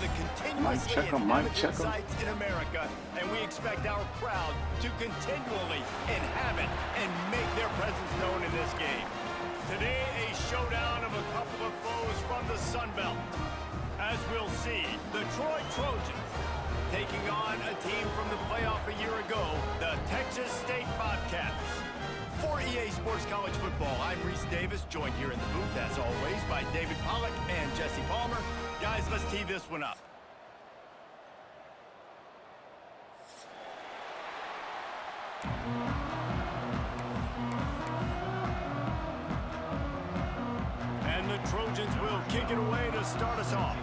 to continuously inhabit sites in America, and we expect our crowd to continually inhabit and make their presence known in this game. Today, a showdown of a couple of foes from the Sun Belt. As we'll see, the Troy Trojans taking on a team from the playoff a year ago, the Texas State Bobcats. For EA Sports College Football, I'm Reese Davis, joined here in the booth, as always, by David Pollack and Jesse Palmer. Guys, let's tee this one up. And the Trojans will kick it away to start us off.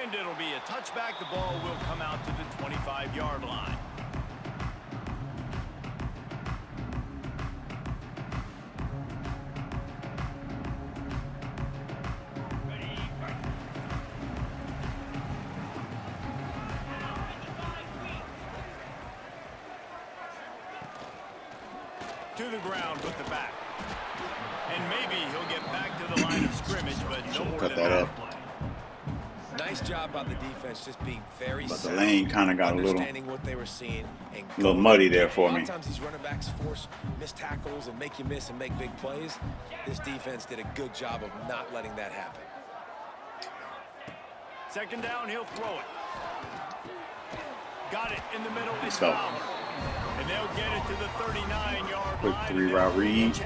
And it'll be a touchback. The ball will come out to the 25-yard line. To the ground with the back. And maybe he'll get back to the line of scrimmage, but no more than that. Nice job by the defense, just being very but the lane kind of got a little what they were seeing and a little muddy there for me. Sometimes these running backs force missed tackles and make you miss and make big plays. This defense did a good job of not letting that happen. Second down, he'll throw it. Got it in the middle. Let's go. And they'll get it to the 39-yard quick line. 3-route read.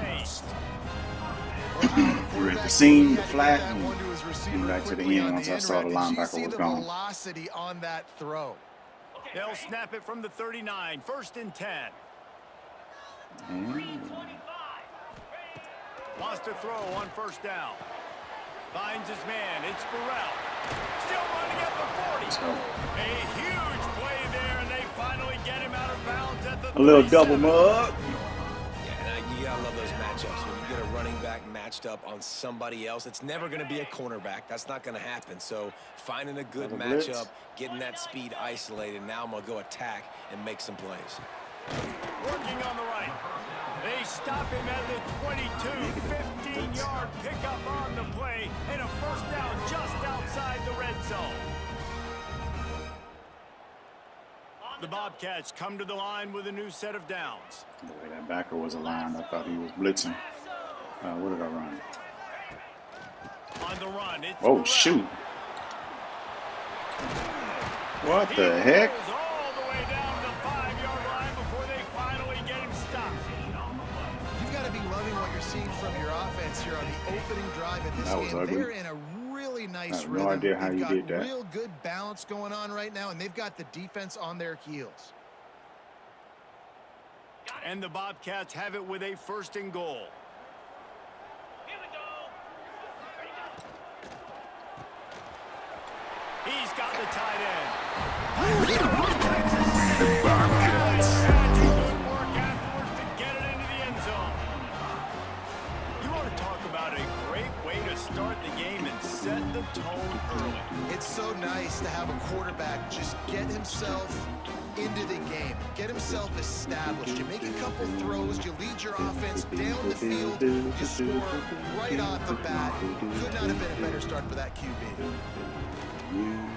We're at the seam, the flat, and back to the end once I saw the linebacker was gone. Velocity on that throw. They'll snap it from the 39, 1st and 10. Lost a throw on 1st down. Finds his man. It's Burrell. Still running at the 40. A huge play there, and they finally get him out of bounds at the 37. A little double mug. You gotta love those matchups when you get a running back matched up on somebody else. It's never going to be a cornerback. That's not going to happen. So finding a good matchup, getting that speed isolated. Now I'm going to go attack and make some plays. Working on the right. They stop him at the 22, 15-yard pickup on the play, and a 1st down just outside the red zone. The Bobcats come to the line with a new set of downs. The way that backer was aligned, I thought he was blitzing. What did I run? On the run, it's oh, shoot. What the heck? All the way down the 5-yard line before they finally get him stopped. You've got to be loving what you're seeing from your offense here on the opening drive in this game. Ugly. They're in a really nice rhythm. No idea how you did that. Real good balance going on right now, and they've got the defense on their heels. And the Bobcats have it with a 1st and goal. Here we go. He's got the tight end. Good work afterwards to get it into the end zone. You want to talk about a great way to start the game and set the tone early. It's so nice to have a quarterback just get himself into the game, get himself established. You make a couple throws, you lead your offense down the field, you score right off the bat. Could not have been a better start for that QB.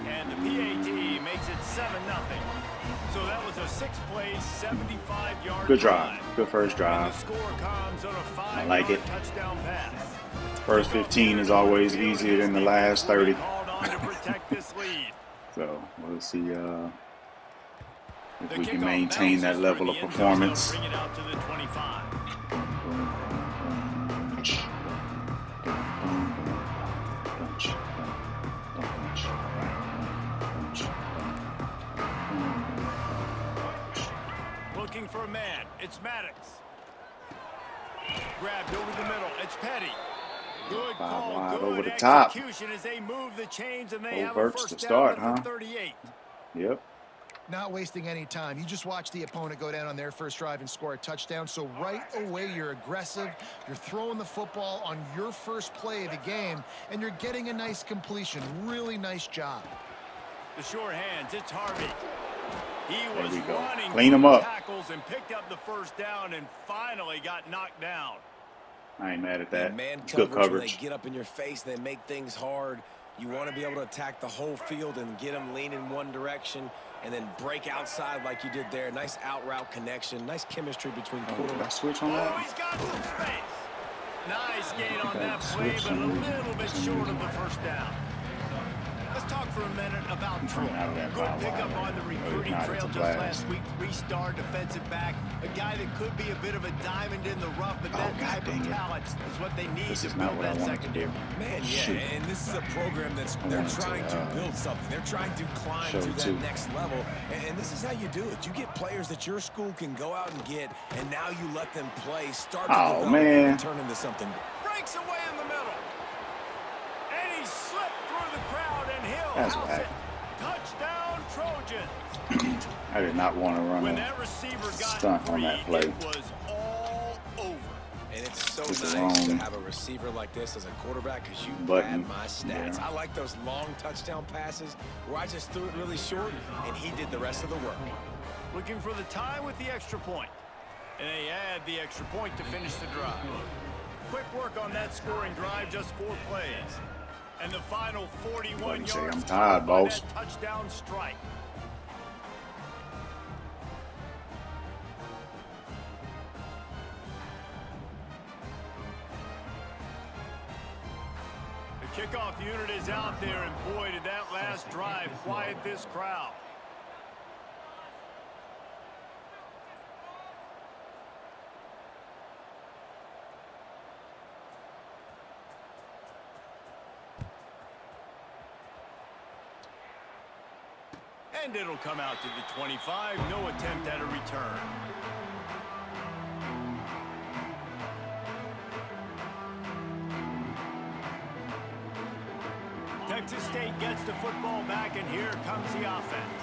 And the PAT makes it 7-0. So that was a 6-play, 75-yard good drive. Good first drive. And the score comes on a 5-yard I like it. touchdown pass. First 15 is always easier than the last 30. So we'll see if we can maintain that level of performance. Bring it out to the 25. Looking for a man. It's Maddox. Grabbed over the middle. It's Petty. Good call. Wide good over the top. execution as they move the chains and they have a Verts first to start, down at huh? the 38. Yep. Not wasting any time. You just watch the opponent go down on their first drive and score a touchdown. So right away, you're aggressive. You're throwing the football on your first play of the game, and you're getting a nice completion. Really nice job. The sure hands. It's Harvey. He was There we go. running Clean him up. tackles and picked up the first down and finally got knocked down. I ain't mad at that. Man It's good coverage, when they coverage. get up in your face, they make things hard. You want to be able to attack the whole field and get them leaning one direction and then break outside like you did there. Nice out route connection. Nice chemistry between Did I quarterbacks. switch on Oh, that? he's got some space. Nice gain on Okay, that play, switch but a some- little bit short of the first down. Let's talk for a minute about Troy. Out of that Good foul pickup line. on the Oh, recruiting not, trail it's a just blast. last week. Three-star defensive back. A guy that could be a bit of a diamond in the rough, but that God type dang of it. talent is what they need This to is not build what I that wanted to do. secondary. Man, yeah, Shoot. and this is a program that's I they're wanted to, trying to build something. They're trying to climb show to that too. next level, and this is how you do it. You get players that your school can go out and get, and now you let them play, start to Oh, develop, man. and turn into something. Breaks away in the middle. And he slipped through the crowd, and he'll That's what house it. happened. Touchdown, Trojans. I did not want to run When a that receiver got stunt on free, that play. it was all over. And it's so It's nice to wrong have a receiver like this as a quarterback because you button. pad my stats. Yeah. I like those long touchdown passes where I just threw it really short, and he did the rest of the work. Looking for the tie with the extra point. And they add the extra point to finish the drive. Quick work on that scoring drive, just 4 plays. And the final 41 Wouldn't say yards I'm tired, by boss. that touchdown strike. The kickoff unit is out there, and boy, did that last drive quiet this crowd. And it'll come out to the 25. No attempt at a return. Texas State gets the football back, and here comes the offense.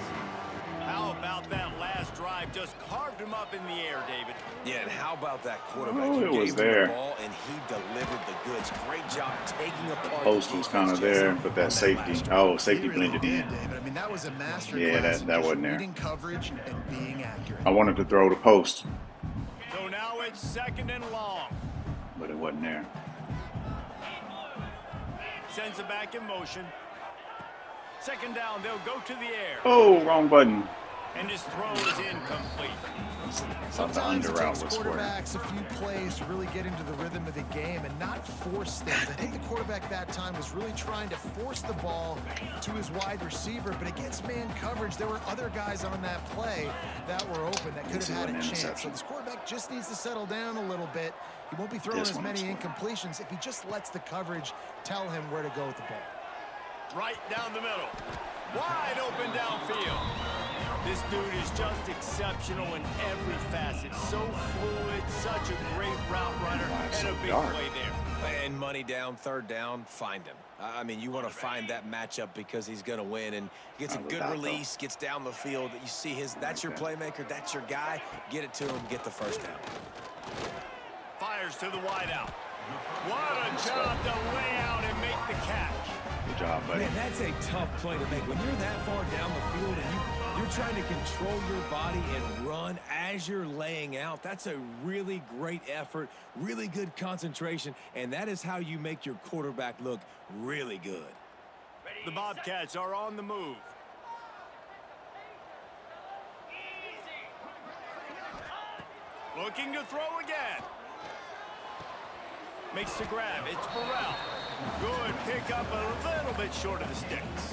How about that last drive? Just carved him up in the air, David. Yeah, and how about that quarterback? Oh, You it gave was him there. the ball, and he delivered the goods. Great job taking apart Post the was defense, kind of Jesse, there, but on that safety. last drive. Oh, safety He really blended did, in. David. I mean, that was a master Yeah, class that in wasn't there. reading coverage and being accurate. I wanted to throw the post, So now it's 2nd and long. but it wasn't there. Sends it back in motion. 2nd down, they'll go to the air. Oh, wrong button. And his throw is incomplete. Thought the Sometimes under it route takes was square. quarterbacks a few plays to really get into the rhythm of the game and not force things. I think the quarterback that time was really trying to force the ball to his wide receiver, but against man coverage, there were other guys on that play that were open that could This have had is a an chance. So interception. this quarterback just needs to settle down a little bit. He won't be throwing This as one many is fine. incompletions if he just lets the coverage tell him where to go with the ball. Right down the middle. Wide open downfield. This dude is just exceptional in every facet. So fluid, such a great route runner, and so a big dark. play there. And money down, 3rd down, find him. I mean, you want to find that matchup because he's going to win, and he gets a good release, gets down the field. You see that's your playmaker, that's your guy. Get it to him, get the 1st down. Fires to the wideout. What a job to lay out and make the catch. Good job, buddy. Man, that's a tough play to make. When you're that far down the field and you're trying to control your body and run as you're laying out, that's a really great effort, really good concentration, and that is how you make your quarterback look really good. The Bobcats are on the move. Looking to throw again. Makes the grab. It's Burrell. Good pickup, a little bit short of the sticks.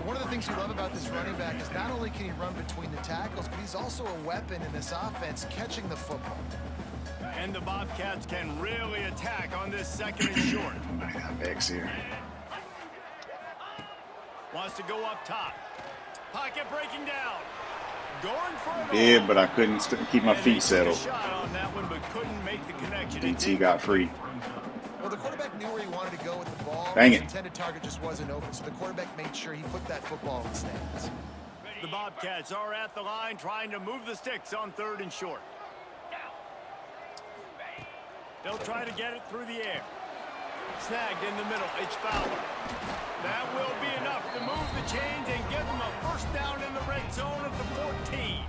One of the things you love about this running back is not only can he run between the tackles, but he's also a weapon in this offense, catching the football. And the Bobcats can really attack on this 2nd and short. I have X here. Wants to go up top. Pocket breaking down. Going for it. Yeah, but I couldn't keep my And they feet took a settled. shot on that one, but couldn't make the connection. DT got free. Well, the quarterback knew where he wanted to go with the ball. Dang His it. intended target just wasn't open, so the quarterback made sure he put that football in the stands. The Bobcats are at the line trying to move the sticks on 3rd and short. They'll try to get it through the air. Snagged in the middle. It's Fowler. That will be enough to move the chains and give them a 1st down in the red zone at the 14.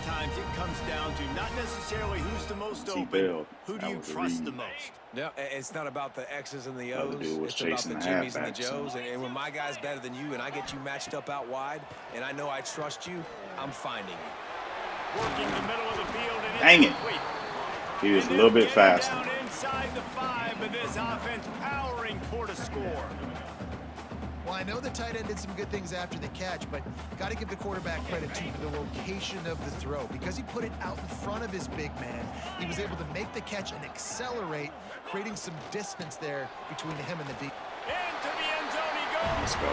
times it comes down to not necessarily who's the most open, who do you trust the most? No, it's not about the X's and the O's. Was it's about chasing the the Jimmys and the halfback, Joes. And when my guy's better than you and I get you matched up out wide and I know I trust you, I'm finding you. Working the middle of the field and dang it. complete. He was a little bit faster. Down inside the 5, but this offense powering toward a score. Well, I know the tight end did some good things after the catch, but got to give the quarterback credit, too, for the location of the throw. Because he put it out in front of his big man, he was able to make the catch and accelerate, creating some distance there between him and the deep. Into the end zone he goes. Let's go.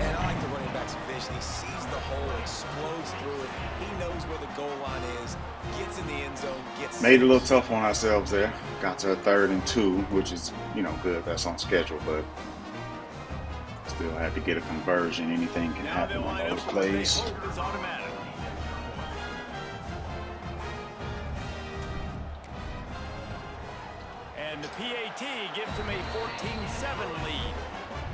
And I like the running back's vision. He sees the hole, explodes through it. He knows where the goal line is, gets in the end zone, gets... Made it a little tough on ourselves there. Got to a 3rd and 2, which is, you know, good. That's on schedule, but still had to get a conversion. Anything can happen on those plays. And the PAT gives him a 14-7 lead.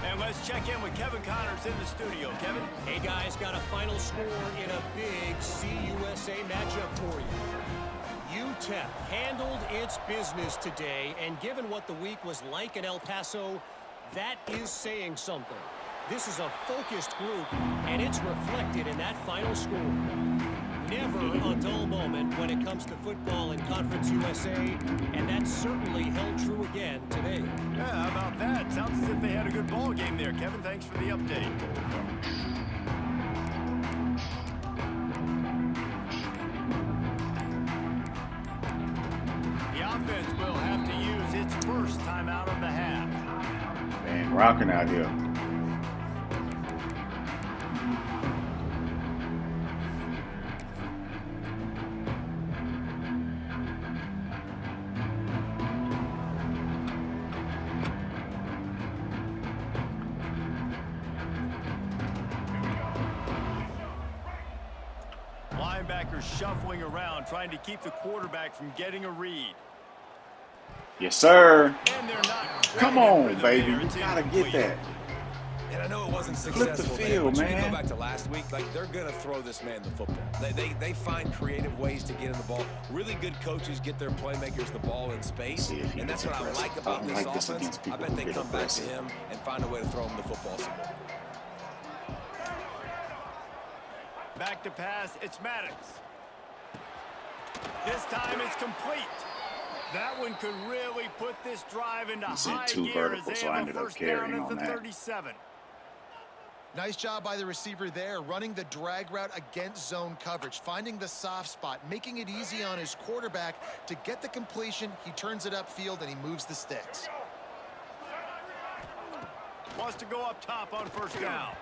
And let's check in with Kevin Connors in the studio. Kevin? Hey, guys, got a final score in a big CUSA matchup for you. UTEP handled its business today, and given what the week was like in El Paso, that is saying something. This is a focused group, and it's reflected in that final score. Never a dull moment when it comes to football in Conference USA, and that certainly held true again today. Yeah, how about that? Sounds as if they had a good ball game there. Kevin, thanks for the update. The offense will have to use its first timeout of the half. Man, rocking out here. Linebackers shuffling around, trying to keep the quarterback from getting a read. Yes, sir. And they're not. Come on, baby. You gotta get that. And I know it wasn't Flip successful the there, field, but you man. can go back to last week. Like, they're going to throw this man the football. They find creative ways to get in the ball. Really good coaches get their playmakers the ball in space, and that's what I like about this offense. I bet they come back to him and find a way to throw him the football some more. Back to pass, it's Maddox. This time it's complete. That one could really put this drive into high gear as they have a first down at the 37. Nice job by the receiver there, running the drag route against zone coverage, finding the soft spot, making it easy on his quarterback to get the completion. He turns it upfield and he moves the sticks. Wants to go up top on first down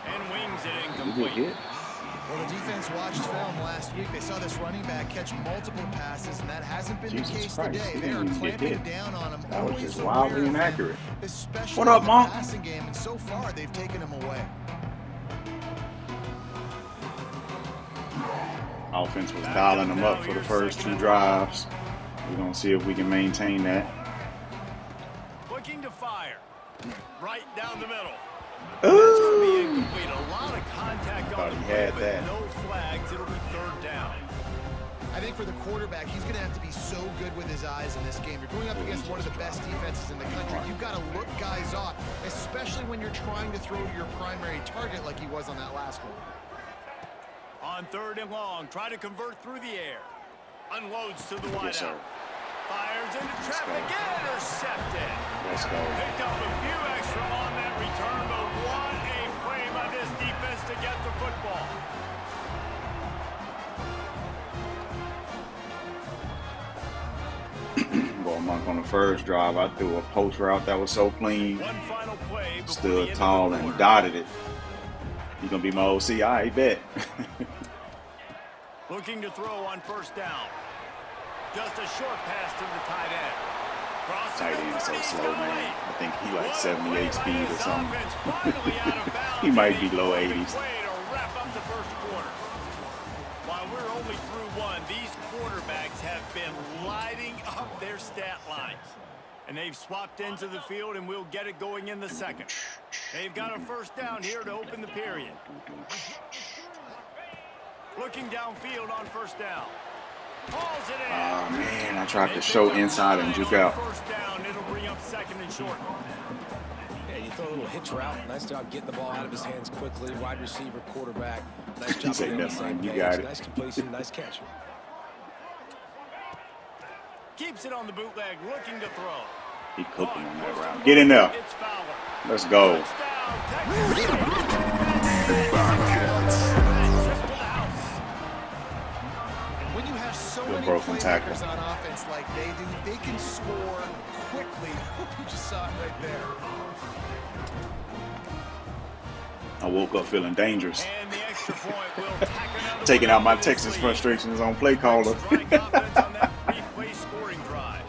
and wings it incomplete. Well, the defense watched film last week. They saw this running back catch multiple passes, and that hasn't been the case today. They are clamping down on him. That was just wildly inaccurate. Especially what up, in the Monk? passing game, and so far they've taken him away. Offense was dialing them up for the first 2 drives. We're going to see if we can maintain that. Looking to fire. Right down the middle. Ooh. That's going to be incomplete. A lot of contact on the play, but that. no flags. It'll be 3rd down. I think for the quarterback, he's going to have to be so good with his eyes in this game. You're going up against one of the best defenses in the country. You've got to look guys off, especially when you're trying to throw to your primary target like he was on that last one. On 3rd and long, try to convert through the air. Unloads to the wideout. Yes, fires into traffic, intercepted. Let's go. Picked up a few extra on that return, but what a play by this defense to get the football. Boy, Monk on the first drive, I threw a post route that was so clean. One final play before Stood tall and dotted it. He's going to be my OC. I bet. Looking to throw on first down. Just a short pass to the tight end. Tight end so slow, man. I think he like 78 speed or something. He might be low 80s. While we're only through 1, these quarterbacks have been lighting up their stat lines. And they've swapped into the field, and we'll get it going in the 2nd. They've got a first down here to open the period. Looking downfield on first down. Hauls it in. Oh man, I tried to show inside and juke out. First down, it'll bring up second and short. Yeah, you throw a little hitch route. Nice job getting the ball out of his hands quickly. Wide receiver, quarterback. Nice job getting the same you page. got it. Nice completion, nice catch. Keeps it on the bootleg, looking to throw. He cooking on that route. Get in there. It's Fowler. Let's go. When you have so Good many broken tackle. playmakers on offense like they do, they can score quickly. You just saw it right there. I woke up feeling dangerous. And the extra point will tack another Taking one out my up to Texas his lead. frustrations on play caller. Strike offense on that three-play scoring drive.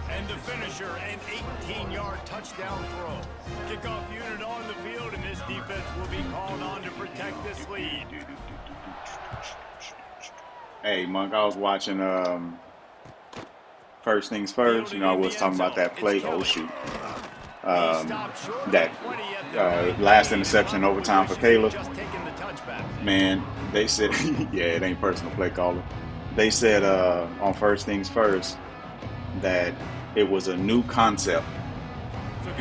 And the finisher, an 18-yard touchdown throw. Kickoff unit on the field, and this defense will be called on to protect this lead. Hey, Monk, I was watching First Things First. You know, I was talking about that play. Oh, shoot. That last interception overtime for Caleb. Just taking the touchback. Man, they said, yeah, it ain't personal play caller. They said on First Things First that it was a new concept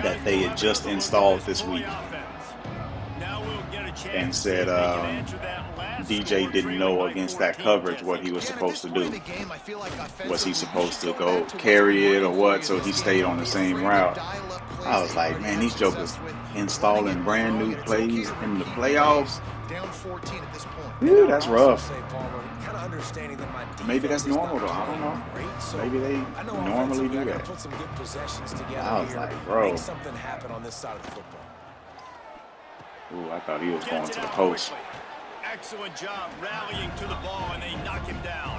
that they had just installed this week, and said DJ didn't know against that coverage what he was supposed to do. Was he supposed to go carry it or what? So he stayed on the same route. I was like, man, these jokers installing brand new plays in the playoffs. Down 14 at this point. Whew, that's rough. Understanding that my Maybe that's defense is normal not though. I don't know. playing great, so Maybe they I know normally do offensively I gotta that. put some good possessions together I was here, like, bro. make something happen on this side of the football. Ooh, I thought he was going Gets to it the out post. quickly. Excellent job rallying to the ball, and they knock him down.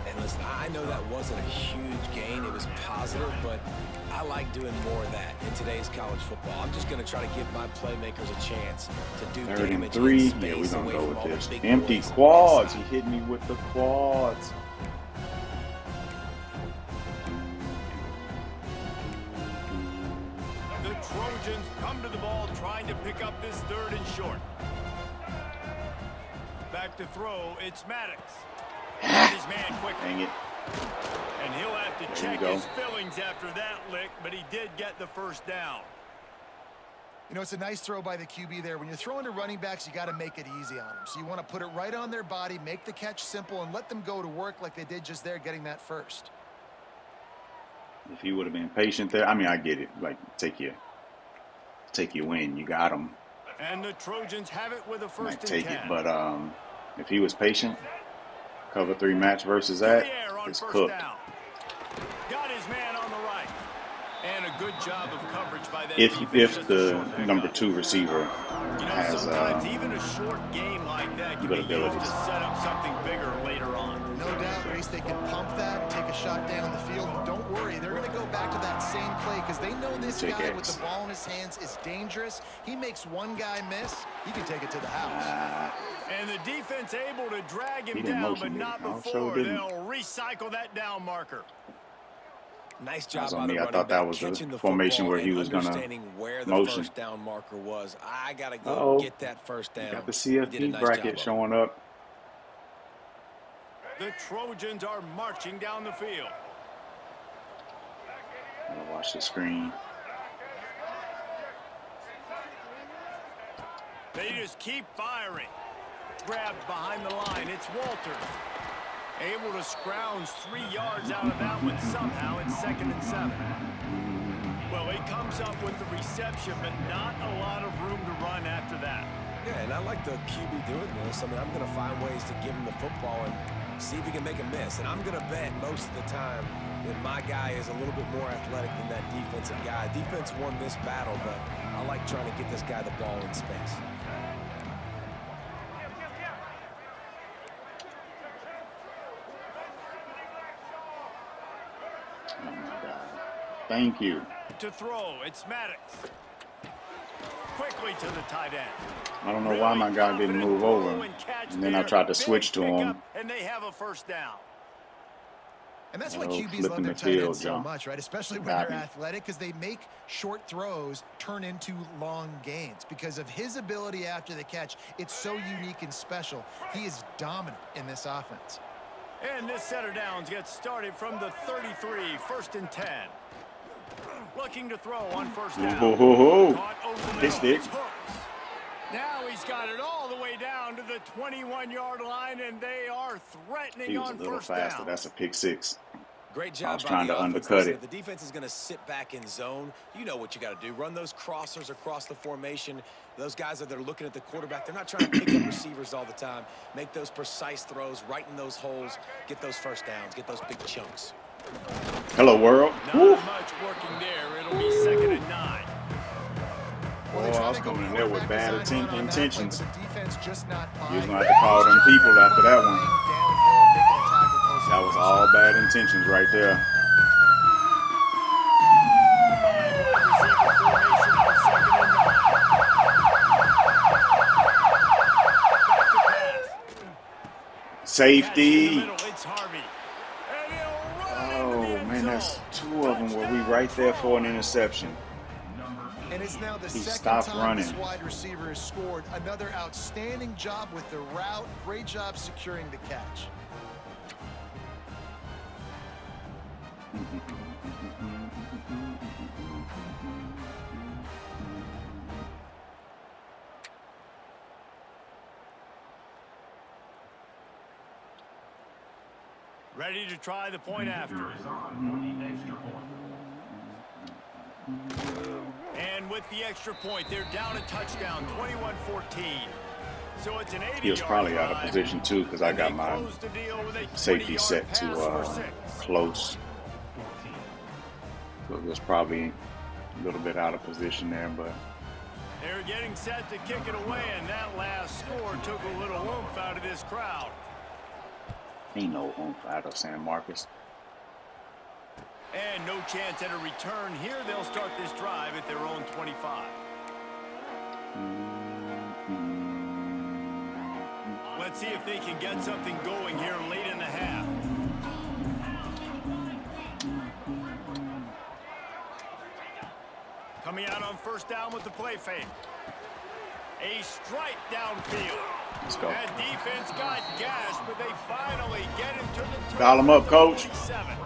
And listen, I know that wasn't a huge gain. It was positive, but I like doing more of that in today's college football. I'm just going to try to give my playmakers a chance to do Third and damage 3. in Yeah, space we're gonna away go from with all the this. big Empty boys on the quads. He inside. hit me with the quads. The Trojans come to the ball trying to pick up this third and short. Back to throw, it's Maddox. His man quick. Dang it. And he'll have to There you check go. his fillings after that lick, but he did get the first down. You know, it's a nice throw by the QB there. When you're throwing to running backs, you got to make it easy on them. So you want to put it right on their body, make the catch simple, and let them go to work like they did just there, getting that first. If he would have been patient there, I mean, I get it. Like, take your win. You got him. And the Trojans have it with a first Like, and take 10. it. But if he was patient, cover 3 match versus that, In the air on it's first cooked. down. Got his man on the right. And a good job of coverage by that If defense. Just a the short pickup. number 2 receiver You know, has sometimes even a short game like that can good be used to abilities. set up something bigger later on. No doubt, Grace, they can pump that, take a shot down the field, and don't worry, they're going to go back to that same play because they know this Take guy X. with the ball in his hands is dangerous. He makes one guy miss, he can take it to the house. And the defense able to drag him He didn't down, motion, but did he? not No, before. sure didn't. They'll recycle that down marker. Nice That job was on by the me. I running thought that back, was the catching the formation football where he and was gonna understanding where the motion. first down marker was. I got to go Uh-oh. get that first down. Got the He did a CFP nice bracket job of it. showing up. The Trojans are marching down the field. I'm gonna watch the screen. They just keep firing. Grabbed behind the line. It's Walters. Able to scrounge 3 yards out of that one somehow. It's 2nd and 7. Well, he comes up with the reception, but not a lot of room to run after that. Yeah, and I like the QB doing this. I mean, I'm going to find ways to give him the football and see if he can make a miss. And I'm going to bet most of the time that my guy is a little bit more athletic than that defensive guy. Defense won this battle, but I like trying to get this guy the ball in space. Oh my God. Thank you. To throw, it's Maddox. Quickly to the tight end. I don't know why my guy didn't move over. And then I tried to switch to him. And they have a first down. And that's why QBs love flipping their the tight ends field, so John. much, right? Especially when they're athletic, because they make short throws turn into long gains. Because of his ability after the catch, it's so unique and special. He is dominant in this offense. And this set of downs gets started from the 33, 1st and 10. Looking to throw on first down. Caught over the Pitched middle. it. Now he's got it all the way down to the 21-yard line, and they are threatening on first down. He was a little faster. That's a pick 6. Great job. I was trying to undercut Listen, it. if the defense is going to sit back in zone, you know what you got to do. Run those crossers across the formation. Those guys that are looking at the quarterback, they're not trying to pick up receivers all the time. Make those precise throws, right in those holes, get those first downs, get those big chunks. Hello, world. Not much working there. It'll be 2nd and 9. Well, I was coming in there with bad intentions. You're going to have to call them people after that one. That was all bad intentions right there. Safety. Oh, man, that's 2 of them where we right there for an interception. And it's now the He second stopped time running. this wide receiver has scored. Another outstanding job with the route. Great job securing the catch. Ready to try the point after. And with the extra point, they're down a touchdown, 21-14. So it's an 80-yard He was probably out of position too, because I got my safety set to close. So it was probably a little bit out of position there, but they're getting set to kick it away, and that last score took a little oomph out of this crowd. ain't no oomph out of San Marcos. And no chance at a return here. They'll start this drive at their own 25. Let's see if they can get something going here late in the half. Coming out on first down with the play fake. A strike downfield. Let's go. That defense got gashed, but they finally get him to the Dial him up, coach. 47.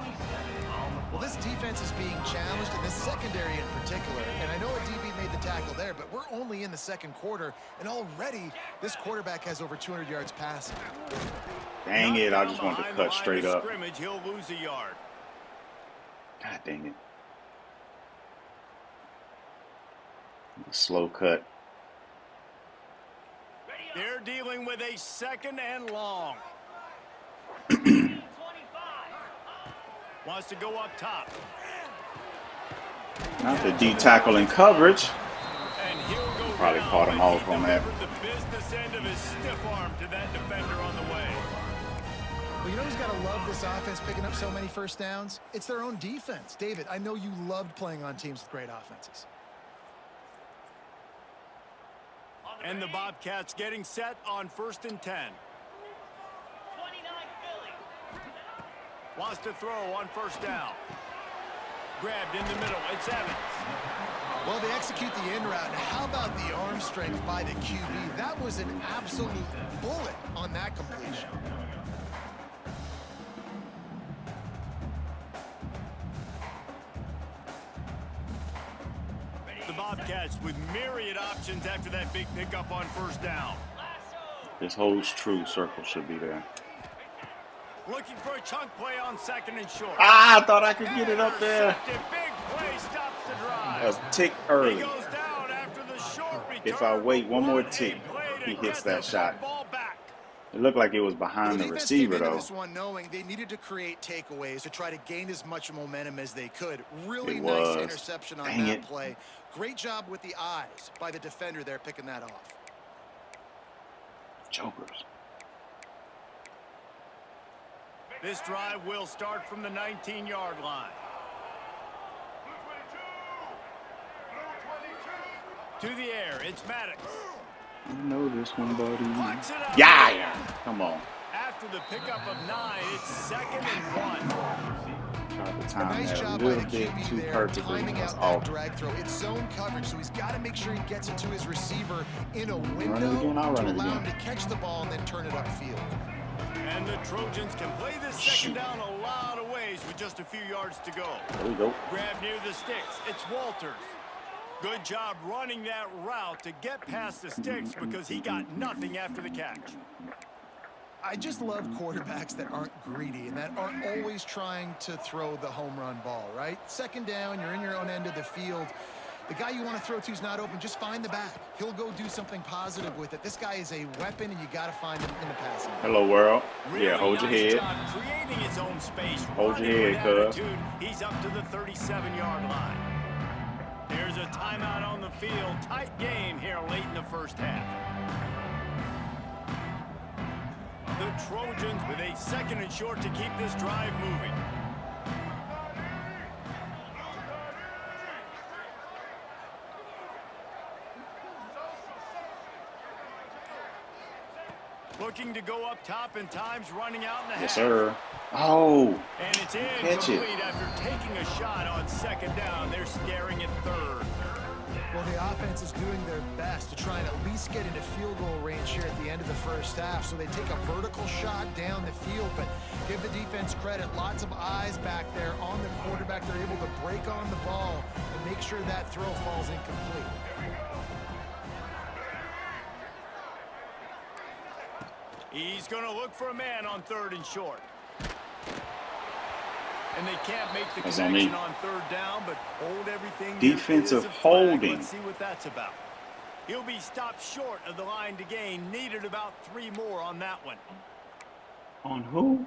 Well, this defense is being challenged, and this secondary in particular. And I know a DB made the tackle there, but we're only in the second quarter, and already this quarterback has over 200 yards passing. Dang it, I just wanted to cut straight up. Scrimmage, he'll lose a yard. God dang it. Slow cut. They're dealing with a 2nd and long. Wants to go up top. Not the D tackle in coverage. And he'll go Probably down, caught him but off he on that. delivered the business end of his stiff arm to that defender on the way. Well, you know who's got to love this offense picking up so many first downs? It's their own defense. David, I know you loved playing on teams with great offenses. And the Bobcats getting set on 1st and 10. Wants to throw on first down. Grabbed in the middle. It's Evans. Well, they execute the in route. How about the arm strength by the QB? That was an absolute bullet on that completion. The Bobcats with myriad options after that big pickup on first down. This whole true circle should be there. Looking for a chunk play on 2nd and short. Ah, I thought I could get it up there. Big play stops the drive. A tick He early. goes down after the short return. If I wait one more What a tick, play to he hits get that the shot. ball back. It looked like it was behind the defense receiver, came into though. this one knowing they needed to create takeaways to try to gain as much momentum as they could. Really It nice was. interception on Dang that it. play. Great job with the eyes by the defender there picking that off. Jokers. This drive will start from the 19-yard line. To the air, it's Maddox. I know this one, buddy. Flex it out. Yeah. Come on. After after the pickup of 9, it's 2nd and 1. Tried to A time nice that a job by little the bit QB too there, perfectly. timing That's out that off. drag throw. It's zone coverage, so he's got to make sure he gets it to his receiver in a Run it window again, I'll to run it allow again. him to catch the ball and then turn it upfield. And the Trojans can play this second down a lot of ways with just a few yards to go. There we go. Grab near the sticks. It's Walters. Good job running that route to get past the sticks because he got nothing after the catch. I just love quarterbacks that aren't greedy and that aren't always trying to throw the home run ball, right? Second down, you're in your own end of the field. The guy you want to throw to is not open. Just find the back. He'll go do something positive with it. This guy is a weapon, and you got to find him in the passing game. Hello, world. Really Yeah, hold your nice head. job creating his own space. Hold your running head, with cuz. attitude. He's up to the 37-yard line. There's a timeout on the field. Tight game here late in the first half. The Trojans with a 2nd and short to keep this drive moving. Looking to go up top, and time's running out in the half. Yes, sir. Oh, And it's catch it. incomplete after taking a shot on 2nd down. They're staring at 3rd. Well, the offense is doing their best to try and at least get into field goal range here at the end of the first half. So they take a vertical shot down the field, but give the defense credit. Lots of eyes back there on the quarterback. They're able to break on the ball and make sure that throw falls incomplete. He's going to look for a man on 3rd and short. And they can't make the That's on connection me. on 3rd down, but hold everything. Defensive There is a flag. holding. Let's see what that's about. He'll be stopped short of the line to gain. Needed about 3 more on that one. On who?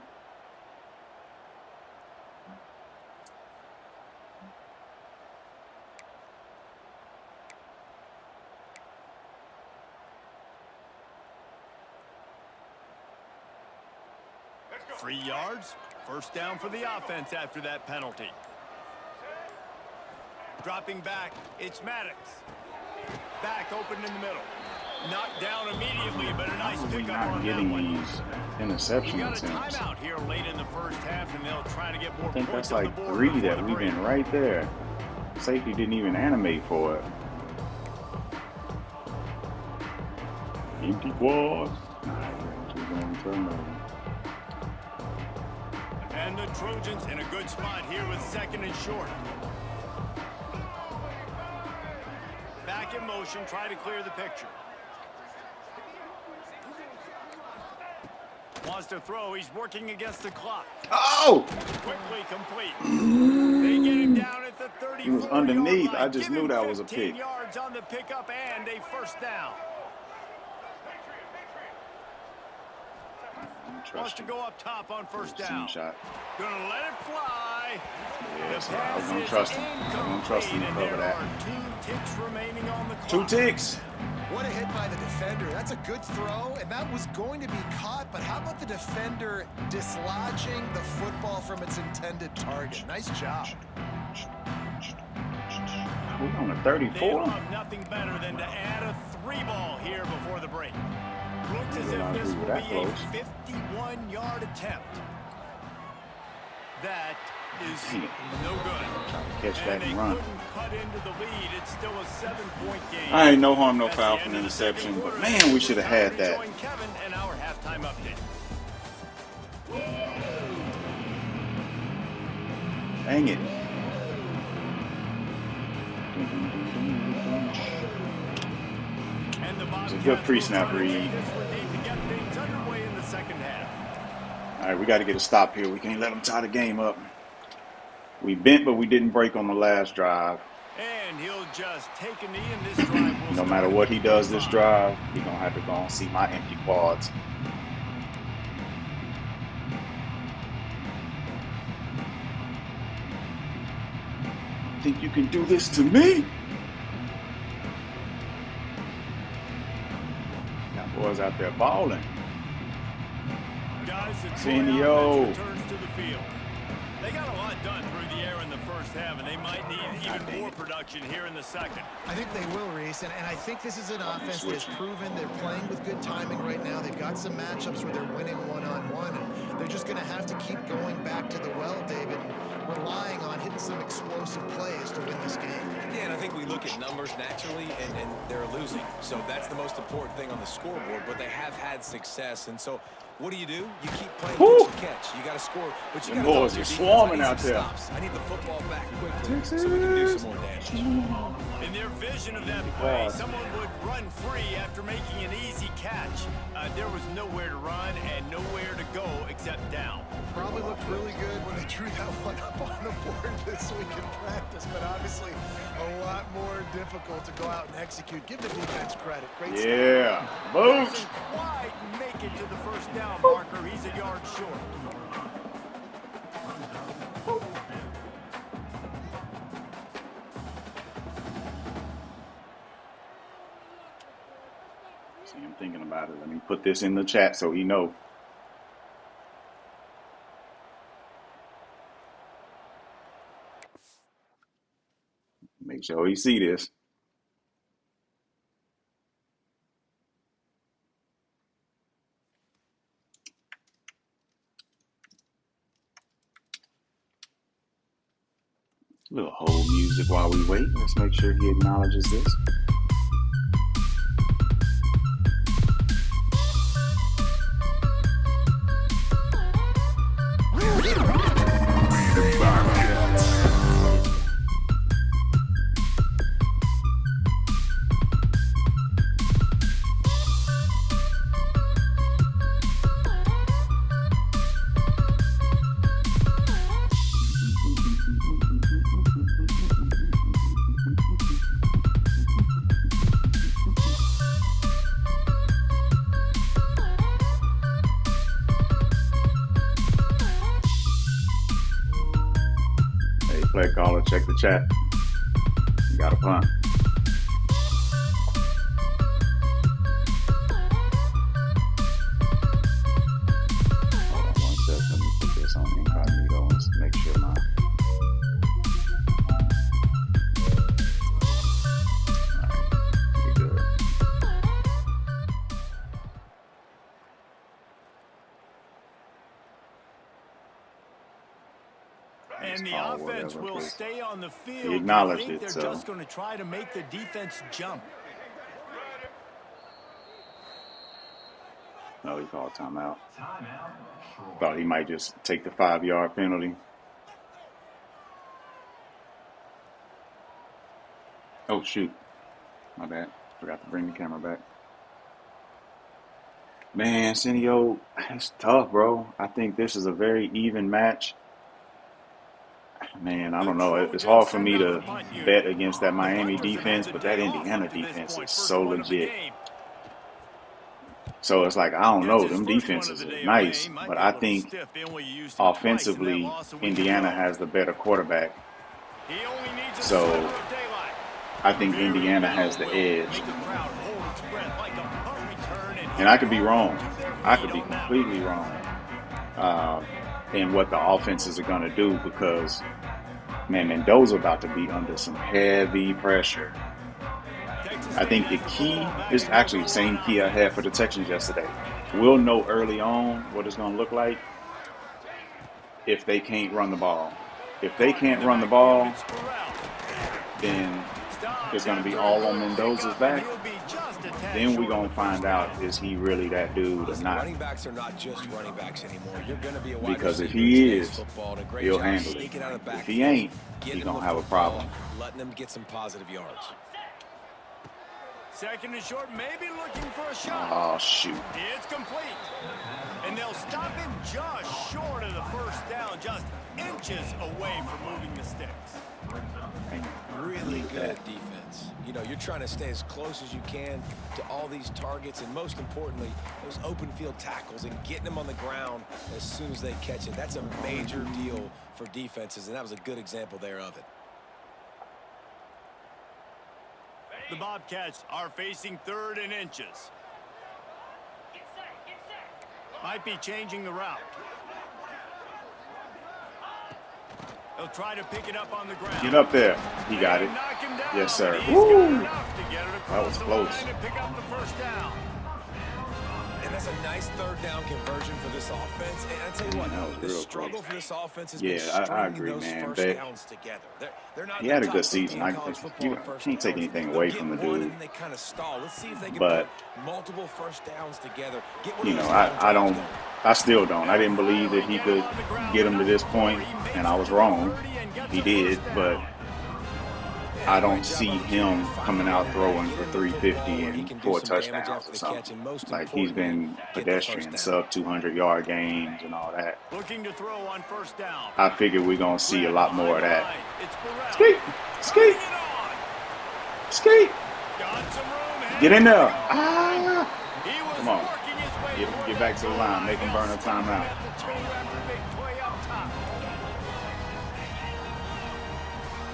3 yards. First down for the offense after that penalty. Dropping back, it's Maddox. Back open in the middle. Knocked down immediately, but a nice We're pickup not on that getting one. these We interception got a attempts. timeout here late in the first half, and they'll try to get more I think points that's on the like board 3 before that the we've break. been right there. Safety didn't even animate for it. Empty quads. And the Trojans in a good spot here with 2nd and short. Back in motion, try to clear the picture. Wants to throw, he's working against the clock. Oh! Quickly complete. They get him down at the 34-yard He was underneath. line. I just Give knew him that was a 15 pick. yards on the pickup and a first down. Wants to go up top on first down. Shot. Gonna let it fly. Yes, The I pass don't is trust him. I don't trust him to incomplete, cover and there that. are 2 ticks remaining on the 2 clock. ticks. What a hit by the defender. That's a good throw, and that was going to be caught, but how about the defender dislodging the football from its intended target? Nice job. We're on a They'll 34. have nothing better than to add a 3-ball here before the break. Looks as if this will be a 51-yard attempt. That is no good. Catch that And they and run. couldn't cut into the lead. It's still a 7-point game. I ain't no harm, no That's foul the from end the of the second interception, but quarter. man, we should have had Time to that. join Kevin and our halftime update. Dang it. And the It's a good pre-snap read. All right, we got to get a stop here. We can't let them tie the game up. We bent, but we didn't break on the last drive. And he'll just take a knee in this drive. No matter what he does this drive, he's going to have to go and see my empty quads. Think you can do this to me? Got boys out there balling. Guys, the Senio. returns to the field. They got a lot done through the air in the first half, and they might need even more production here in the second. I think they will, Reese, and I think this is an offense that's proven they're playing with good timing right now. They've got some matchups where they're winning one-on-one, and they're just going to have to keep going back to the well, David, relying on hitting some explosive plays to win this game. Yeah, and I think we look at numbers naturally, and they're losing. So that's the most important thing on the scoreboard, but they have had success, and so what do? You keep playing what you catch. You got to score, but you got to boys are swarming out there. I need the football back quickly so we can do some more damage. In their vision of that play, someone would run free after making an easy catch. There was nowhere to run and nowhere to go except down. Probably looked really good when they drew that one up on the board this week in practice, but obviously a lot more difficult to go out and execute. Give the defense credit. Great stuff. Yeah, boom. Doesn't quite make it to the first down marker. He's a yard short. See, I'm thinking about it. Let me put this in the chat so he know. Make sure he see this. A little hold music while we wait. Let's make sure he acknowledges this. Play caller, check the chat. You got a punt. Hold on 1 second. Let me put this on incognito and make sure my. Alright, we good. And the offense will stay on the field. He acknowledged I think it, they're so. just going to try to make the defense jump. No, he called timeout. Thought he might just take the 5-yard penalty. Oh, shoot. My bad. Forgot to bring the camera back. Man, Senio, it's tough, bro. I think this is a very even match. Man, I don't know. It's hard for me to bet against that Miami defense, but that Indiana defense is so legit. So it's like, I don't know. Them defenses are nice, but I think offensively, Indiana has the better quarterback. So I think Indiana has the edge. And I could be wrong. I could be completely wrong in what the offenses are going to do because, man, Mendoza about to be under some heavy pressure. I think the key is actually the same key I had for the Texans yesterday. We'll know early on what it's going to look like if they can't run the ball. If they can't run the ball, then it's going to be all on Mendoza's back. Then we're going to find out, is he really that dude or not? Running backs are not just running backs anymore. You're going to be a wide Because if receiver he in is, football, and a great he'll job handle it. sneaking out of the If he ain't, getting he's him going to the have a football, problem. letting them get some positive yards. Second and short, maybe looking for a shot. Oh, shoot. It's complete. And they'll stop him just short of the first down, just inches away from moving the sticks. Really good defense. You know, you're trying to stay as close as you can to all these targets, and most importantly, those open field tackles and getting them on the ground as soon as they catch it. That's a major deal for defenses, and that was a good example there of it. The Bobcats are facing 3rd and inches. Might be changing the route. He'll try to pick it up on the ground. Get up there. He got it. Yes, sir. Woo! That was close. And that's a nice third down conversion for this offense. And I tell you what, the struggle for this offense has been I agree, those man. first downs together. They're not he had a good season. You can't take anything away from the dude. They kind of stall. Let's see if they can but put multiple first downs together. I still don't. I didn't believe that he could get him to this point, and I was wrong. He did, but I don't see him coming out throwing for 350 and 4 touchdowns or something. Like, he's been pedestrian, sub 200-yard games and all that. Looking to throw on first down. I figured we're going to see a lot more of that. Skate! Skate! Skate! Get in there! Ah! Come on. Get back to the line. Make him burn a timeout.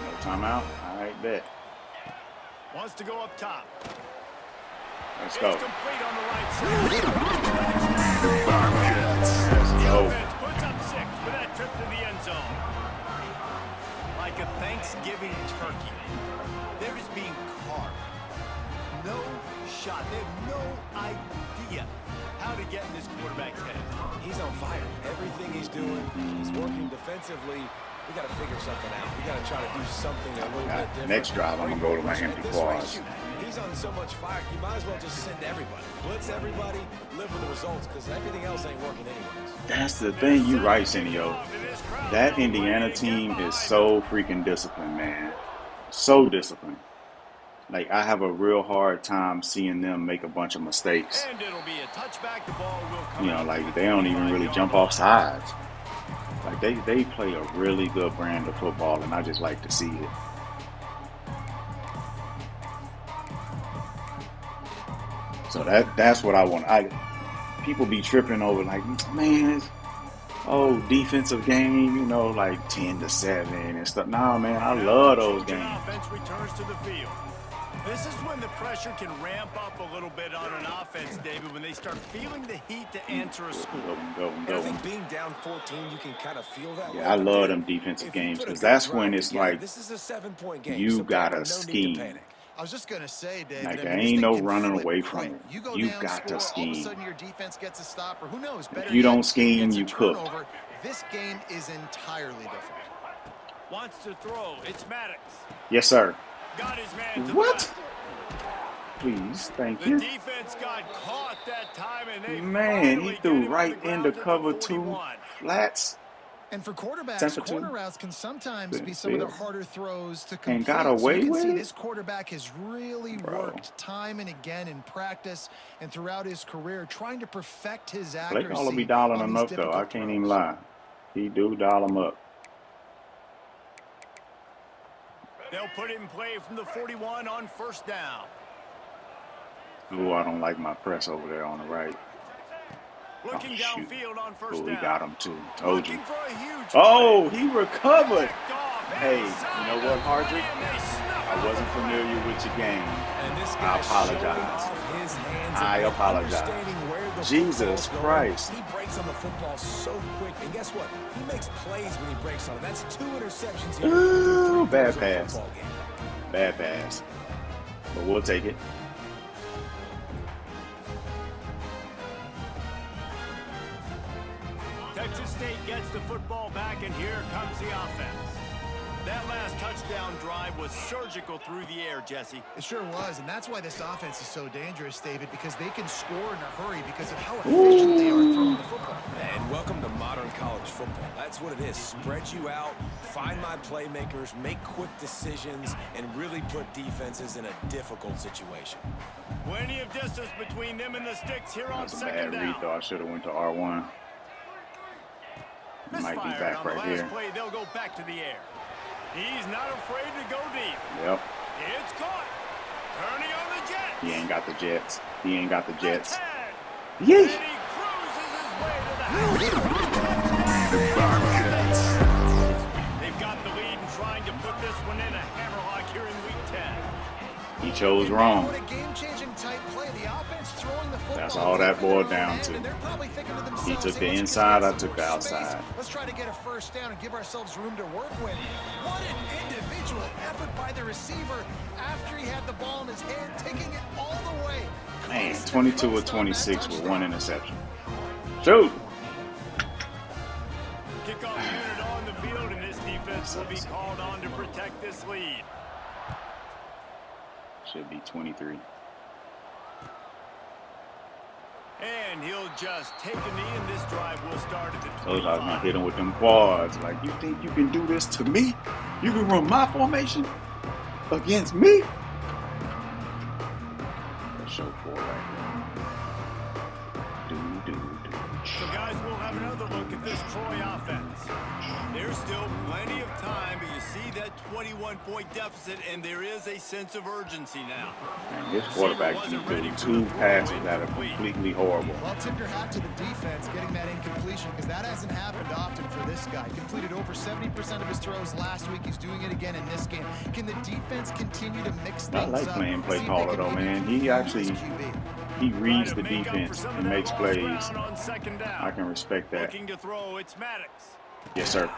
No timeout? All right, bet. Wants to go up top. Let's go. It's complete on the right side. Let's go. Defense puts up 6 for that trip to the end zone. Like a Thanksgiving turkey. They're just being carved. No shot. They have no idea how to get in this quarterback's head. He's on fire. Everything he's doing, he's working defensively. We got to figure something out. We got to try to do something a little bit different. Next drive, I'm going to go to my empty quads. He's on so much fire, you might as well just send everybody. Blitz everybody, live with the results, because everything else ain't working anyways. That's the thing. You right, Senio. That Indiana team is so freaking disciplined, man. So disciplined. Like, I have a real hard time seeing them make a bunch of mistakes. And it'll be a touchback. The ball will come. You know, like, they don't even really jump off sides. Like, they play a really good brand of football, and I just like to see it. So that's what I want. People be tripping over, like, man, defensive game, you know, like 10-7 and stuff. Nah, man, I love those games. Offense returns to the field. This is when the pressure can ramp up a little bit on an offense, David, when they start feeling the heat to answer a score. And I think being down 14, you can kind of feel that. Yeah, I love them defensive games because that's when it's like this is a 7-point game. you gotta scheme. I was just going to say, David, like, there ain't no running away from it. You got to scheme. All of a sudden your defense gets a stop, or who knows, if you don't scheme, you cook. This game is entirely different. Wants to throw. It's Maddox. Yes, sir. Got his man to what? Please, thank you. The defense got caught that time, and they man, he threw right into cover 2 flats. And for quarterbacks, corner routes can sometimes be some of the harder throws to complete. And got away with it? This quarterback has really worked time and again in practice and throughout his career, trying to perfect his accuracy. Play-Caller be dialing him up, though. I can't even lie. He do dial him up. They'll put it in play from the 41 on first down. Ooh, I don't like my press over there on the right. Looking downfield on first down. He got him too. Told you. Oh, he recovered. Hey, you know what, Hardrick? I wasn't familiar with your game. I apologize. I apologize. Jesus Christ. He breaks on the football so quick. And guess what? He makes plays when he breaks on it. That's 2 interceptions here. Ooh, bad pass. Bad pass. But we'll take it. Texas State gets the football back, and here comes the offense. That last touchdown drive was surgical through the air, Jesse. It sure was, and that's why this offense is so dangerous, David, because they can score in a hurry because of how efficient they are throwing the football. And welcome to modern college football. That's what it is. Spread you out, find my playmakers, make quick decisions, and really put defenses in a difficult situation. Plenty of distance between them and the sticks here on second down. That's a bad read, though. I should have went to R1. Might be back right here. Play, they'll go back to the air. He's not afraid to go deep. Yep. It's caught. Turning on the Jets. He ain't got the Jets. He ain't got the Jets. And he cruises his way to the house. They've got the lead and trying to put this one in a hammerlock here in week 10. He chose wrong. What a game-changing type play. The offense throwing the That's all that boiled down to. He took the inside, I took the outside. Let's try to get a first down and give ourselves room to work with. What an individual effort by the receiver after he had the ball in his hand, taking it all the way. Man, 22 of 26 with 1 interception. Shoot! Kickoff unit on the field, and this defense will be called on to protect this lead. Should be 23. And he'll just take a knee, and this drive will start at the 25. So I was gonna hit him with them quads. Like, you think you can do this to me? You can run my formation against me? Let's show 4 right here. So guys, we'll have another look at this Troy offense. There's still plenty of time, but you see that 21-point deficit, and there is a sense of urgency now. And this quarterback just threw 2 passes that are completely horrible. Well, tip your hat to the defense getting that incompletion, because that hasn't happened often for this guy. Completed over 70% of his throws last week. He's doing it again in this game. Can the defense continue to mix things up? I like playing play caller though, man. He actually reads the defense and makes plays. I can respect that. Looking to throw, it's Maddox. Yes, sir.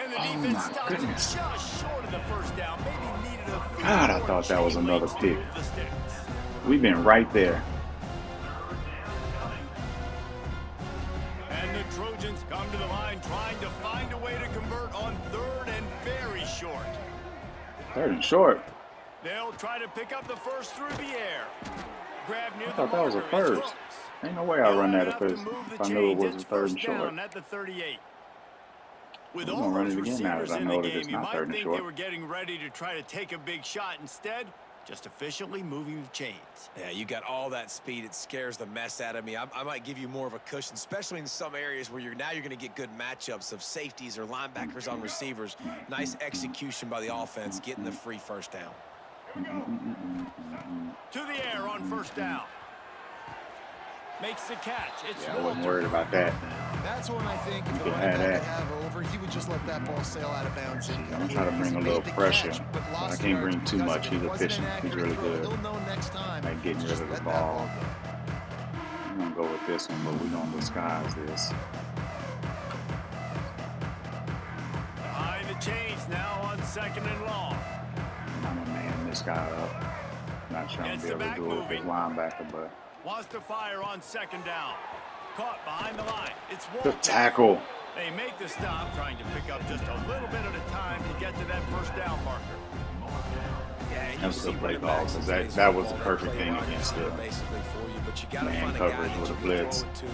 And the Oh defense my stops goodness. just short of the first down. Maybe needed a few God, I more thought that was chain another links to pick. move the sticks. We've been right there. And the Trojans come to the line trying to find a way to convert on 3rd and very short. 3rd and short. They'll try to pick up the first through the air. Grab near I thought that was a the marker, it's first. Hooks. Ain't no way I run that They'll if have to move the I knew it chains. was a It's 3rd and first short. down at the 38. With We're all gonna run those it again now receivers that I in know the that it's game, you not might 3rd and think short. they were getting ready to try to take a big shot. Instead, just efficiently moving the chains. Yeah, you got all that speed. It scares the mess out of me. I might give you more of a cushion, especially in some areas where you're going to get good matchups of safeties or linebackers on receivers. Nice execution by the offense, getting the free first down. To the air on first down. Makes the catch. It's Yeah, I wasn't Walter. worried about that. That's when I think if the can running have back that. could have over, he would just let that ball sail out of bounds. I'm trying to bring a little pressure, but I can't bring too much. He's efficient. He's really good. He'll know next time. Like getting rid of the ball. I'm gonna go with this one, but we're gonna disguise this. Behind the chains now on 2nd and long. I'm gonna man this guy up. Not sure I'm Gets gonna be the able to do back it with his linebacker, but Wants to fire on 2nd down. Caught behind the line. It's the Walter. tackle. They make the stop, trying to pick up just a little bit at a time to get to that first down marker. Yeah, That was a good play call, because that was the perfect thing against the basically for you, but you got to man find a coverage guy that with you a can blitz. throw it to,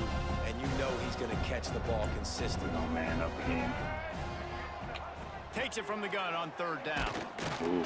and you know he's going to catch the ball consistently. Oh man, up again. Takes it from the gun on 3rd down. Ooh,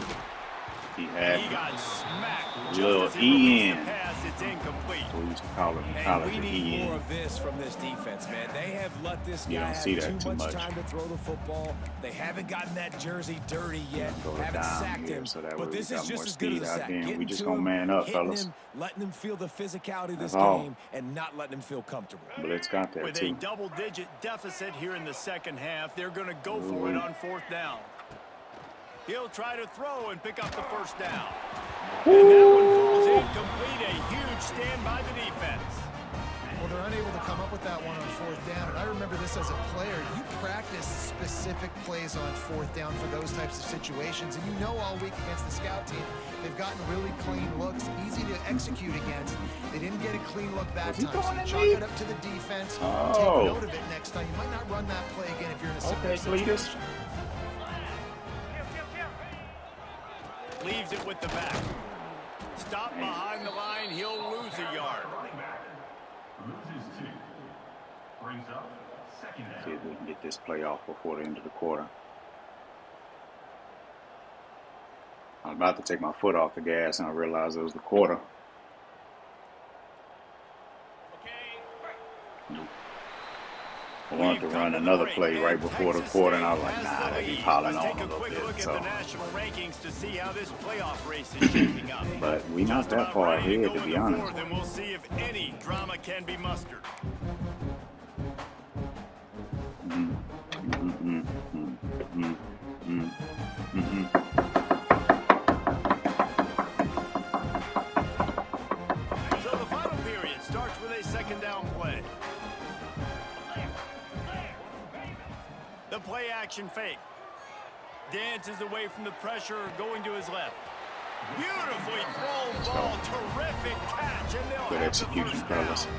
he had He got smacked. little Just as he released E in. the pass, it's incomplete. we used to call it in And college we the need more EN. of this from this defense, man. They have let this You guy don't see have that too too much much. time to throw the football. They haven't gotten that jersey dirty yet. Go Haven't down sacked here him. so that way But we this got is just more as good as speed a out sack. there. We Getting just to gonna him, man up, hitting fellas. him, letting him feel the physicality of this That's all. game, and not letting him feel comfortable. Blitz got that With a too. double-digit deficit here in the second half, they're going to go for it on 4th down. He'll try to throw and pick up the first down. And that one falls incomplete. A huge stand by the defense. Well, they're unable to come up with that one on 4th down. And I remember this as a player. You practice specific plays on 4th down for those types of situations. And you know all week against the scout team, they've gotten really clean looks, easy to execute against. They didn't get a clean look that he time. So throwing you at chalk me? it up to the defense. Oh. Take note of it next time. You might not run that play again if you're in a similar Okay, Cletus. situation. Leaves it with the back. Stop behind the line. He'll lose a yard. See if we can get this play off before the end of the quarter. I was about to take my foot off the gas and I realized it was the quarter. I wanted to run another play right before the quarter, and I was like, nah, they be piling on a Take a little quick look bit. at So, the national rankings to see how this playoff race is shaping up. but we not Just that about far ready ahead, go to in be the honest. fourth, and we'll see if any drama can be mustered. So the final period starts down play. The play action fake. Dances away from the pressure, going to his left. Beautifully thrown ball, terrific catch, and they'll Good have execution, the first fellas. down.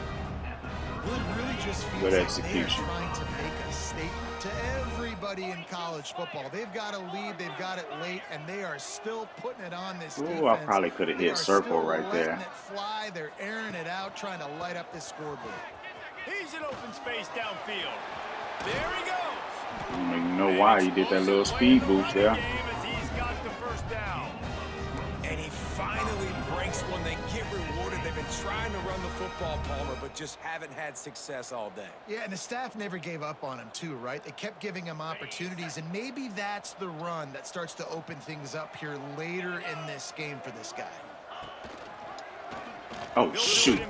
Well, it really just feels Good like execution. they are trying to make a statement to everybody in college football. They've got a lead, they've got it late, and they are still putting it on this defense. Ooh, I probably could have hit circle right there. Letting it fly. They're airing it out, trying to light up this scoreboard. He's in open space downfield. There he goes. I don't even know why he did that little speed boost there. He's got the first down. And he finally breaks one. They get rewarded. They've been trying to run the football, Palmer, but just haven't had success all day. Yeah, and the staff never gave up on him too, right? They kept giving him opportunities, and maybe that's the run that starts to open things up here later in this game for this guy. Oh, shoot.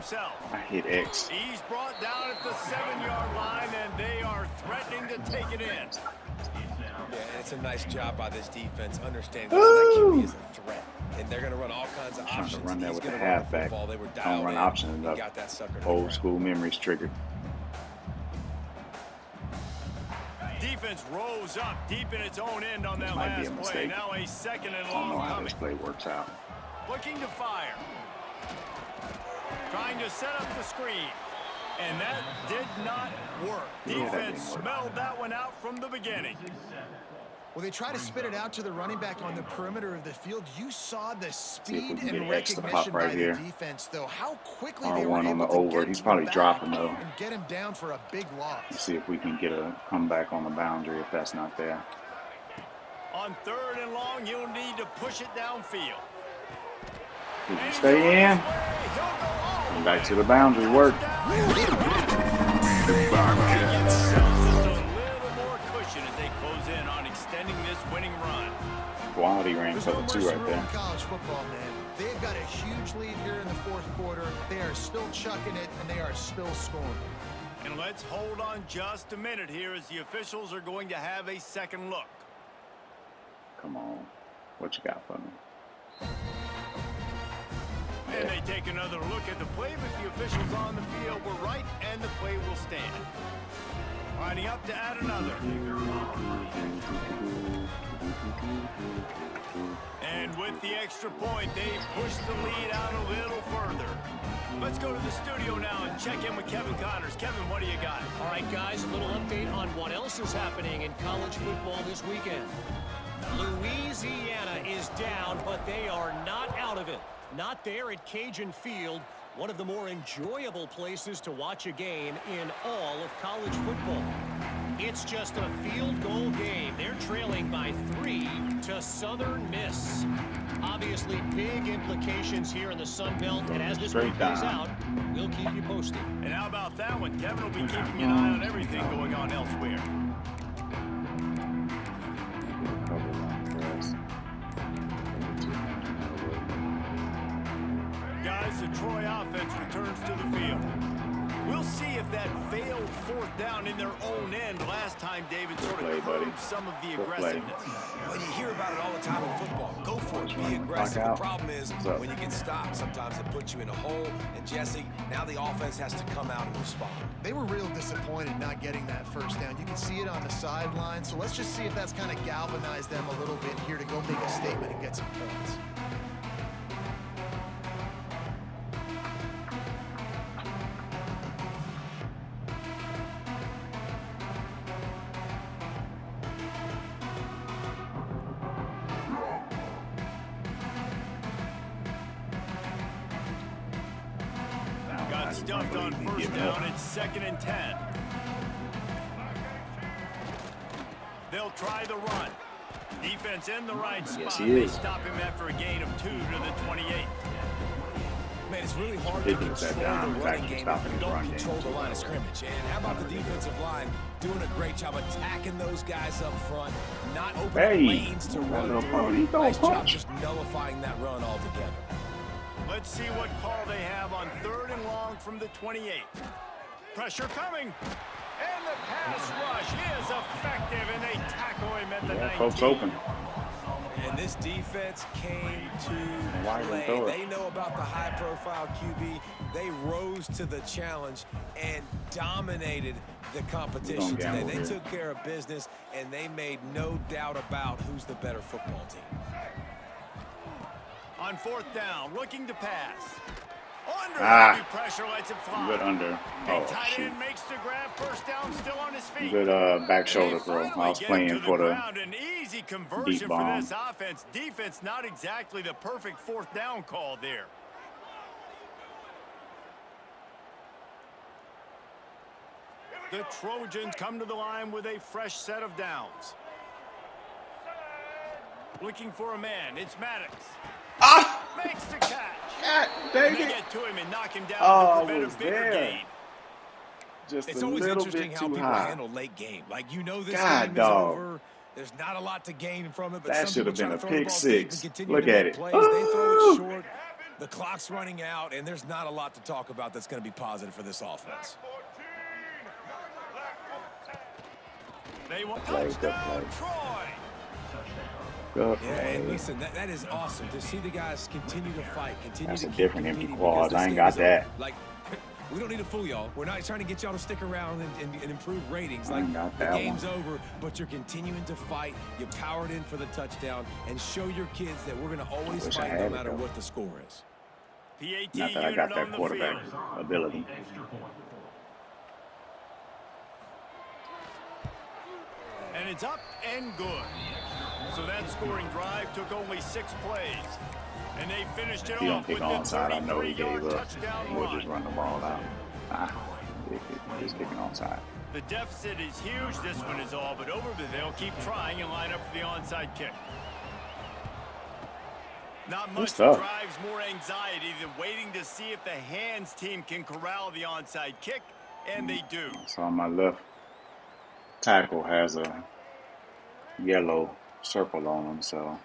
I hit X. He's brought down at the 7-yard line, and they are threatening to take it in. Yeah, and it's a nice job by this defense, understanding that QB is a threat. And they're going to run all kinds of Trying options. to run that He's with the gonna run halfback. football. They were I don't dialed run in. options He enough. got that sucker to Old ground. school memories triggered. Defense rose up deep in its own end on that Might be a last play. mistake. Now a second and I don't know long how coming. this play works out. Looking to fire. Trying to set up the screen. And that did not work. Yeah, that Defense didn't work. smelled that one out from the beginning. Well, they try to spit it out to the running back on the perimeter of the field. You saw the See if we speed can and get X to recognition pop right by here. the defense, though. How quickly they were R1 on able the to over. get He's to probably the back dropping, though. and get him down for a big loss. Let's see if we can get a comeback on the boundary if that's not there. On 3rd and long, you'll need to push it downfield. Did you stay in? Come back to the boundary. Work. Just a little more cushion as they close in on extending this winning run. Quality ran There's for no the 2 mercy right rule there. in college football, man. They've got a huge lead here in the 4th quarter. They are still chucking it, and they are still scoring. And let's hold on just a minute here as the officials are going to have a second look. Come on. What you got for me? And they take another look at the play, but the officials on the field were right, and the play will stand. Lining up to add another. And with the extra point, they push the lead out a little further. Let's go to the studio now and check in with Kevin Connors. Kevin, what do you got? All right, guys, a little update on what else is happening in college football this weekend. Louisiana is down, but they are not out of it. Not there at Cajun Field, one of the more enjoyable places to watch a game in all of college football. It's just a field goal game. They're trailing by 3 to Southern Miss. Obviously, big implications here in the Sun Belt, and as this one plays out, we'll keep you posted. And how about that one? Kevin will be keeping an eye on everything going on elsewhere. Guys, the Troy offense returns to the field. We'll see if that failed 4th down in their own end last time, David, sort of curbed some of the aggressiveness. Well, you hear about it all the time in football. Go for it. Be aggressive. The problem is when you get stopped, sometimes it puts you in a hole. And, Jesse, now the offense has to come out and respond. They were real disappointed not getting that first down. You can see it on the sideline. So let's just see if that's kind of galvanized them a little bit here to go make a statement and get some points. Got stuffed on 1st down. It's 2nd and 10. They'll try the run. Defense in the right spot. Yes, he They is. stop him after a gain of 2 to the 28. Man, it's really hard to Ridiculous that control down the is running actually game if stopping you his don't run game. control the line of scrimmage. And how about the defensive line doing a great job attacking those guys up front, not opening lanes to run through. Nice job just nullifying that run altogether. Let's see what call they have on 3rd and long from the 28. Pressure coming. And the pass rush is effective, and they tackle him at the 19. Folks open. And this defense came to play. They know about the high-profile QB. They rose to the challenge and dominated the competition today. They took care of business, and they made no doubt about who's the better football team. On 4th down, looking to pass. Under pressure lets it fly. Good under. Oh, tight end makes the grab. First down, still on his feet. Good back shoulder throw. I was playing for the an easy conversion deep bomb. For this offense. Defense not exactly the perfect 4th down call there. The Trojans come to the line with a fresh set of downs. Looking for a man. It's Maddox. Makes the catch. God, dang They it. get to him and knock him down Oh, to prevent I a was bigger there. gain. Just It's a always little interesting bit how too people high. handle late game. Like, you know this God, game is dog. over. There's not a lot to gain from it. But That some should have people been try a to throw the pick ball deep and six. continue Look to at make it. plays. They throw Ooh. it short. The clock's running out, and there's not a lot to talk about that's going to be positive for this offense. They want Play, good touchdown, play. Troy. Good Yeah, and play. listen, that is awesome to see the guys continue to fight, continue That's to a keep different empty competing, clause. because this I ain't game got is that. over. Like, we don't need to fool y'all. We're not trying to get y'all to stick around and improve ratings. I Like, ain't got the that game's one. over, but you're continuing to fight. You powered in for the touchdown and show your kids that we're going to always wish I fight had no it, matter though. what the score is. PAT Not that I unit got on that the quarterback field. ability. And it's up and good. So that scoring drive took only 6 plays. And they finished it If you don't off kick with a onside, I know he gave 33-yard up. touchdown We'll run. just run the ball out. He's kicking onside. The deficit is huge. This one is all but over, but they'll keep trying and line up for the onside kick. Not much tough. drives more anxiety than waiting to see if the hands team can corral the onside kick, and they do. So my left tackle has a yellow circle on him, so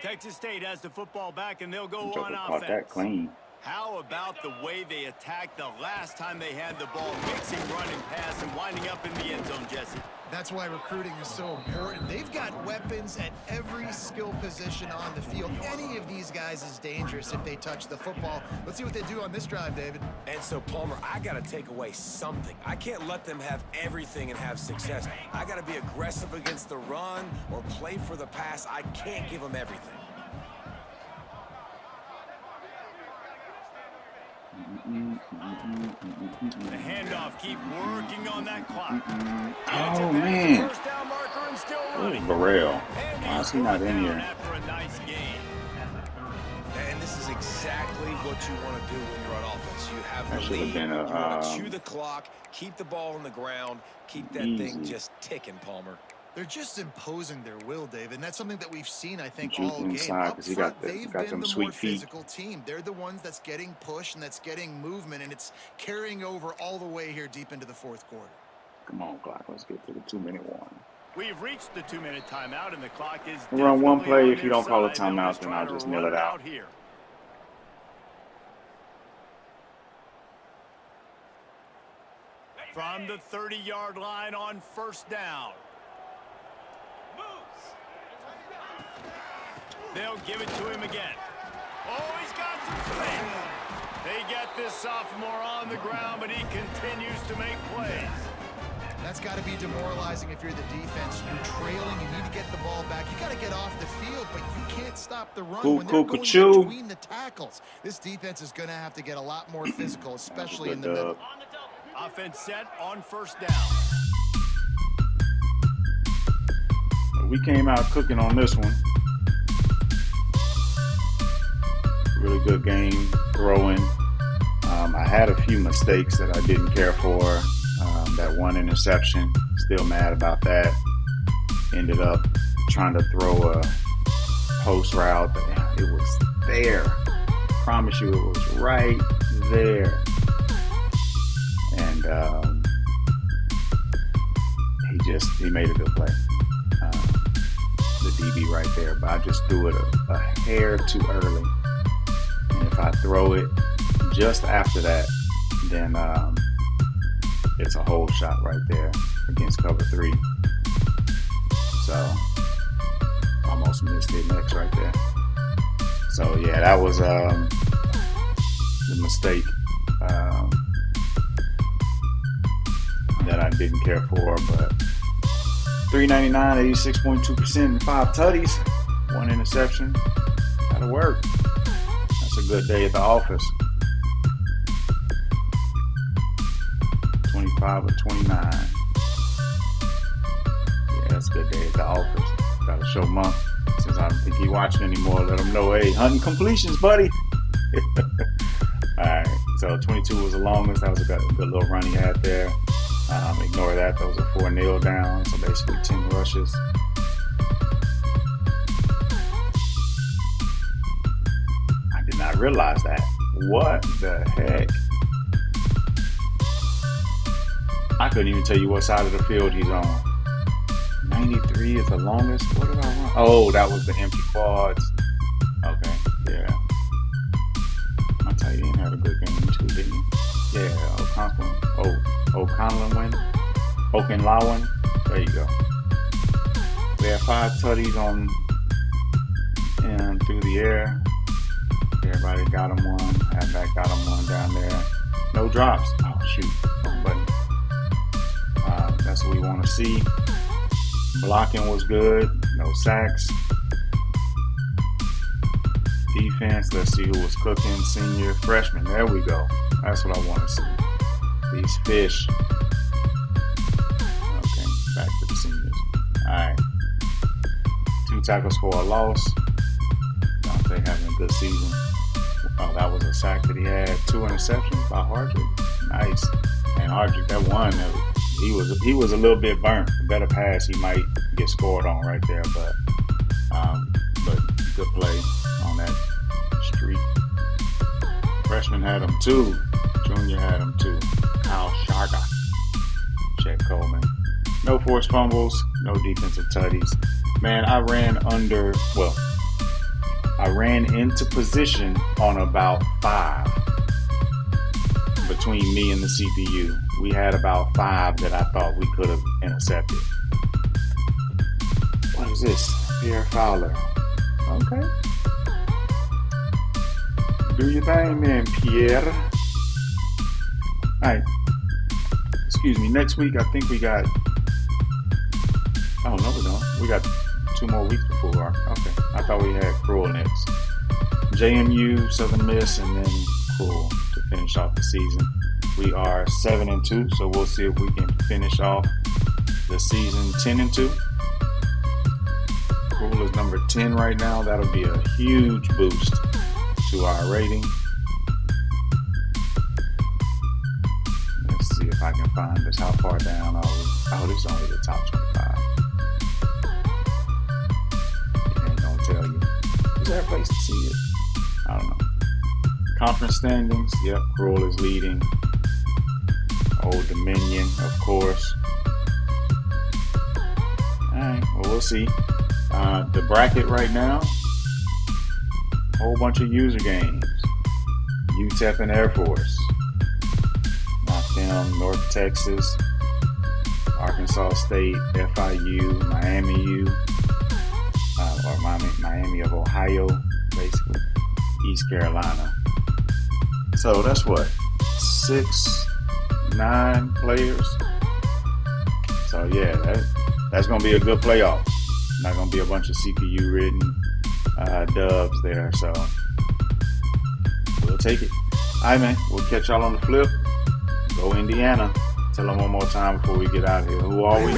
Texas State has the football back, and they'll go Joker on caught that offense. clean. How about the way they attacked the last time they had the ball, mixing run and pass and winding up in the end zone, Jesse? That's why recruiting is so important. They've got weapons at every skill position on the field. Any of these guys is dangerous if they touch the football. Let's see what they do on this drive, David. And so, Palmer, I got to take away something. I can't let them have everything and have success. I got to be aggressive against the run or play for the pass. I can't give them everything. The handoff, keep working on that clock. Oh, man. First down marker and still Where's running. Burrell? And Why he's is he not in down here? after a nice gain. And this is exactly what you want to do when you're on offense. You have That the should have lead. been You want a to chew the clock, keep the ball on the ground, keep that thing easy. just ticking, Palmer. They're just imposing their will, David, and that's something that we've seen, I think, Juke all game. inside, Up 'cause he front, got they've them been the sweet more feet. physical team. They're the ones that's getting pushed and that's getting movement, and it's carrying over all the way here deep into the fourth quarter. Come on, clock. Let's get to the 2-minute warning. We've reached the 2-minute timeout, and the clock is We'll run one definitely play. on If you their don't call a side. They'll timeout, just then try I'll to just run kneel it out. here. From the 30-yard line on first down. They'll give it to him again. Oh, he's got some space. They get this sophomore on the ground, but he continues to make plays. That's got to be demoralizing if you're the defense. You're trailing. You need to get the ball back. You got to get off the field, but you can't stop the run when they're going between the tackles. This defense is going to have to get a lot more physical, especially in the middle. Offense set on first down. We came out cooking on this one. Really good game, throwing. I had a few mistakes that I didn't care for. That one interception, still mad about that. Ended up trying to throw a post route. It was there. Promise you, it was right there. And he made a good play. The DB right there, but I just threw it a hair too early. And if I throw it just after that, then it's a whole shot right there against cover 3. So almost missed it next right there. So yeah, that was the mistake that I didn't care for. But 399, 86.2%, and 5 tutties, 1 interception. That'll work. That's a good day at the office. 25 of 29. Yeah, that's a good day at the office. Gotta show Monk, since I don't think he watching anymore, let him know, hey, hunting completions, buddy. Alright, so 22 was the longest. That was a good little run he had there. Ignore that. Those are 4 kneel downs, so basically 10 rushes. I did not realize that. What the heck? I couldn't even tell you what side of the field he's on. 93 is the longest. What did I run? Oh, that was the empty quads. Okay, yeah. My tight end had a good game too, didn't he? Yeah, Okanlawan. There you go. We had 5 tutties on and through the air. Everybody got him one. Halfback got him one down there. No drops. Oh shoot, wrong button. That's what we want to see. Blocking was good. No sacks. Defense, let's see who was cooking. Senior, freshman. There we go. That's what I want to see. These fish. Okay, back to the seniors. Alright. 2 tackles for a loss. Dante having a good season. Oh, that was a sack that he had. 2 interceptions by Hardrick. Nice. And Hardrick, that one, he was a little bit burnt. A better pass, he might get scored on right there, but good play on that streak. Freshman had him too. Junior had him too. Kyle Sharga. Chet Coleman. No forced fumbles, no defensive tutties. Man, I ran into position on about 5 between me and the CPU. We had about 5 that I thought we could have intercepted. What is this? Pierre Fowler. Okay. Do your thing, man, Pierre. Alright. Excuse me. Next week, I think we got... Oh, no, we don't. We got 2 more weeks before our... Okay. I thought we had Cruel next. JMU, Southern Miss, and then Cruel to finish off the season. We are 7-2, so we'll see if we can finish off the season 10-2. Cruel is number 10 right now. That'll be a huge boost to our rating. Let's see if I can find this. How far down are we? Oh, this is only the top 25. It ain't gonna tell you. Is there a place to see it? I don't know. Conference standings. Yep, Cruel is leading. Old Dominion, of course. Alright, well, we'll see. The bracket right now, whole bunch of user games. UTEP and Air Force. Knocked them. North Texas, Arkansas State, FIU, Miami U, or Miami of Ohio, basically. East Carolina. So that's what? 6-9 players. So yeah, that's gonna be a good playoff. Not gonna be a bunch of CPU ridden dubs there, so we'll take it. Alright, man, we'll catch y'all on the flip. Go Indiana. Tell them one more time before we get out of here. Who are we?